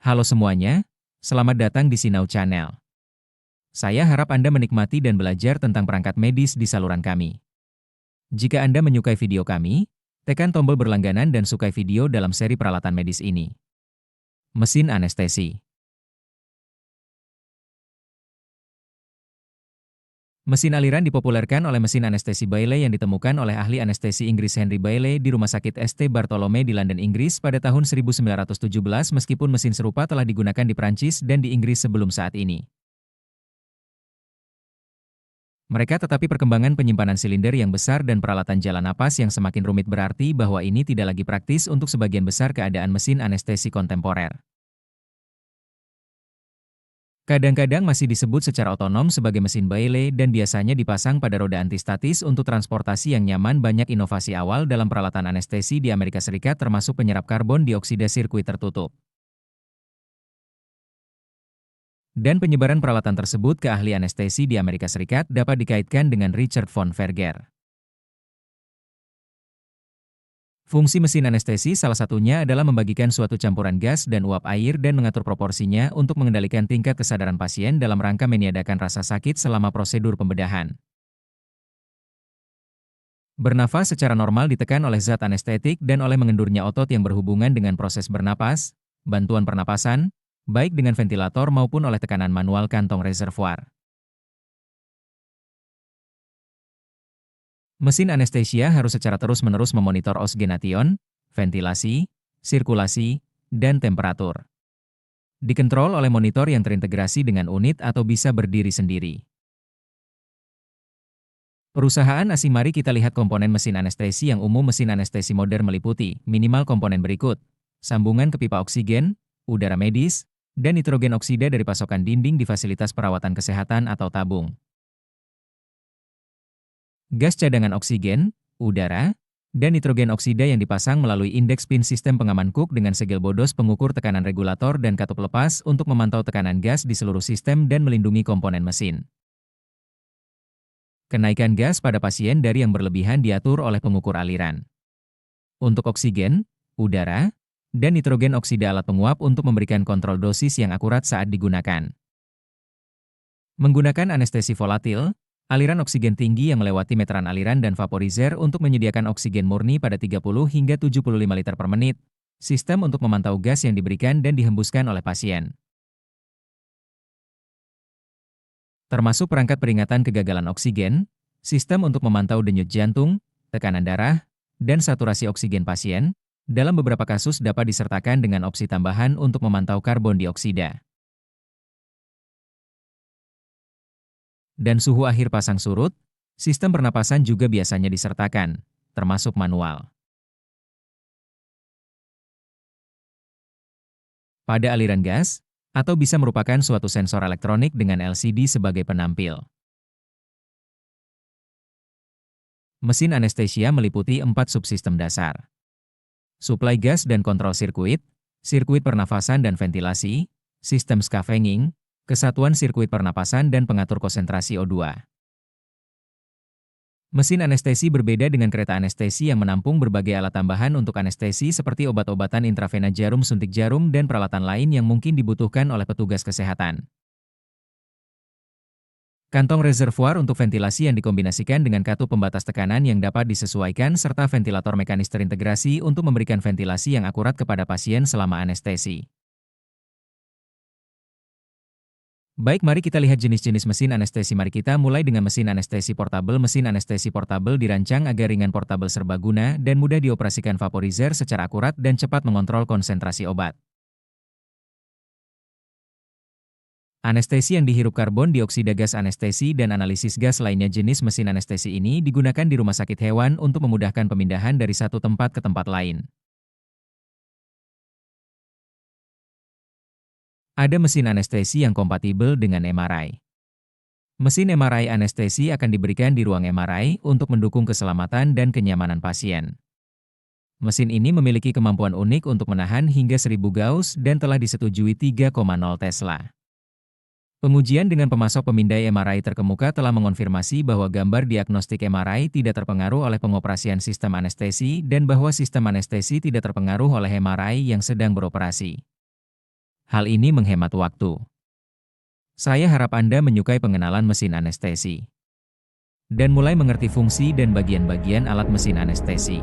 Halo semuanya, selamat datang di Sinau Channel. Saya harap Anda menikmati dan belajar tentang perangkat medis di saluran kami. Jika Anda menyukai video kami, tekan tombol berlangganan dan sukai video dalam seri peralatan medis ini. Mesin anestesi. Mesin aliran dipopulerkan oleh mesin anestesi Bailey yang ditemukan oleh ahli anestesi Inggris Henry Bailey di Rumah Sakit St. Bartholomew di London, Inggris pada tahun 1917 meskipun mesin serupa telah digunakan di Prancis dan di Inggris sebelum saat ini. Mereka tetapi perkembangan penyimpanan silinder yang besar dan peralatan jalan napas yang semakin rumit berarti bahwa ini tidak lagi praktis untuk sebagian besar keadaan mesin anestesi kontemporer. Kadang-kadang masih disebut secara otonom sebagai mesin Bailey dan biasanya dipasang pada roda antistatis untuk transportasi yang nyaman. Banyak inovasi awal dalam peralatan anestesi di Amerika Serikat termasuk penyerap karbon dioksida sirkuit tertutup. Dan penyebaran peralatan tersebut ke ahli anestesi di Amerika Serikat dapat dikaitkan dengan Richard von Verger. Fungsi mesin anestesi salah satunya adalah membagikan suatu campuran gas dan uap air dan mengatur proporsinya untuk mengendalikan tingkat kesadaran pasien dalam rangka meniadakan rasa sakit selama prosedur pembedahan. Bernafas secara normal ditekan oleh zat anestetik dan oleh mengendurnya otot yang berhubungan dengan proses bernapas, bantuan pernapasan, baik dengan ventilator maupun oleh tekanan manual kantong reservoir. Mesin anestesia harus secara terus-menerus memonitor oksigenation, ventilasi, sirkulasi, dan temperatur. Dikontrol oleh monitor yang terintegrasi dengan unit atau bisa berdiri sendiri. Perusahaan asing. Mari kita lihat komponen mesin anestesi yang umum. Mesin anestesi modern meliputi minimal komponen berikut: sambungan ke pipa oksigen, udara medis, dan nitrogen oksida dari pasokan dinding di fasilitas perawatan kesehatan atau tabung. Gas cadangan oksigen, udara, dan nitrogen oksida yang dipasang melalui indeks pin sistem pengaman Cook dengan segel bodos pengukur tekanan regulator dan katup lepas untuk memantau tekanan gas di seluruh sistem dan melindungi komponen mesin. Kenaikan gas pada pasien dari yang berlebihan diatur oleh pengukur aliran. Untuk oksigen, udara, dan nitrogen oksida alat penguap untuk memberikan kontrol dosis yang akurat saat digunakan. Menggunakan anestesi volatil, aliran oksigen tinggi yang melewati meteran aliran dan vaporizer untuk menyediakan oksigen murni pada 30 hingga 75 liter per menit, sistem untuk memantau gas yang diberikan dan dihembuskan oleh pasien. Termasuk perangkat peringatan kegagalan oksigen, sistem untuk memantau denyut jantung, tekanan darah, dan saturasi oksigen pasien, dalam beberapa kasus dapat disertakan dengan opsi tambahan untuk memantau karbon dioksida. Dan suhu akhir pasang surut, sistem pernapasan juga biasanya disertakan, termasuk manual. Pada aliran gas, atau bisa merupakan suatu sensor elektronik dengan LCD sebagai penampil. Mesin anestesia meliputi 4 subsistem dasar. Suplai gas dan kontrol sirkuit pernafasan dan ventilasi, sistem scavenging, kesatuan sirkuit pernapasan dan pengatur konsentrasi O2. Mesin anestesi berbeda dengan kereta anestesi yang menampung berbagai alat tambahan untuk anestesi seperti obat-obatan intravena, jarum suntik jarum, dan peralatan lain yang mungkin dibutuhkan oleh petugas kesehatan. Kantong reservoir untuk ventilasi yang dikombinasikan dengan katup pembatas tekanan yang dapat disesuaikan serta ventilator mekanis terintegrasi untuk memberikan ventilasi yang akurat kepada pasien selama anestesi. Baik, mari kita lihat jenis-jenis mesin anestesi. Mari kita mulai dengan mesin anestesi portabel. Mesin anestesi portabel dirancang agar ringan, portabel, serbaguna, dan mudah dioperasikan. Vaporizer secara akurat dan cepat mengontrol konsentrasi obat. Anestesi yang dihirup karbon dioksida, gas anestesi, dan analisis gas lainnya. Jenis mesin anestesi ini digunakan di rumah sakit hewan untuk memudahkan pemindahan dari satu tempat ke tempat lain. Ada mesin anestesi yang kompatibel dengan MRI. Mesin MRI anestesi akan diberikan di ruang MRI untuk mendukung keselamatan dan kenyamanan pasien. Mesin ini memiliki kemampuan unik untuk menahan hingga 1000 Gauss dan telah disetujui 3,0 Tesla. Pengujian dengan pemasok pemindai MRI terkemuka telah mengonfirmasi bahwa gambar diagnostik MRI tidak terpengaruh oleh pengoperasian sistem anestesi dan bahwa sistem anestesi tidak terpengaruh oleh MRI yang sedang beroperasi. Hal ini menghemat waktu. Saya harap Anda menyukai pengenalan mesin anestesi dan mulai mengerti fungsi dan bagian-bagian alat mesin anestesi.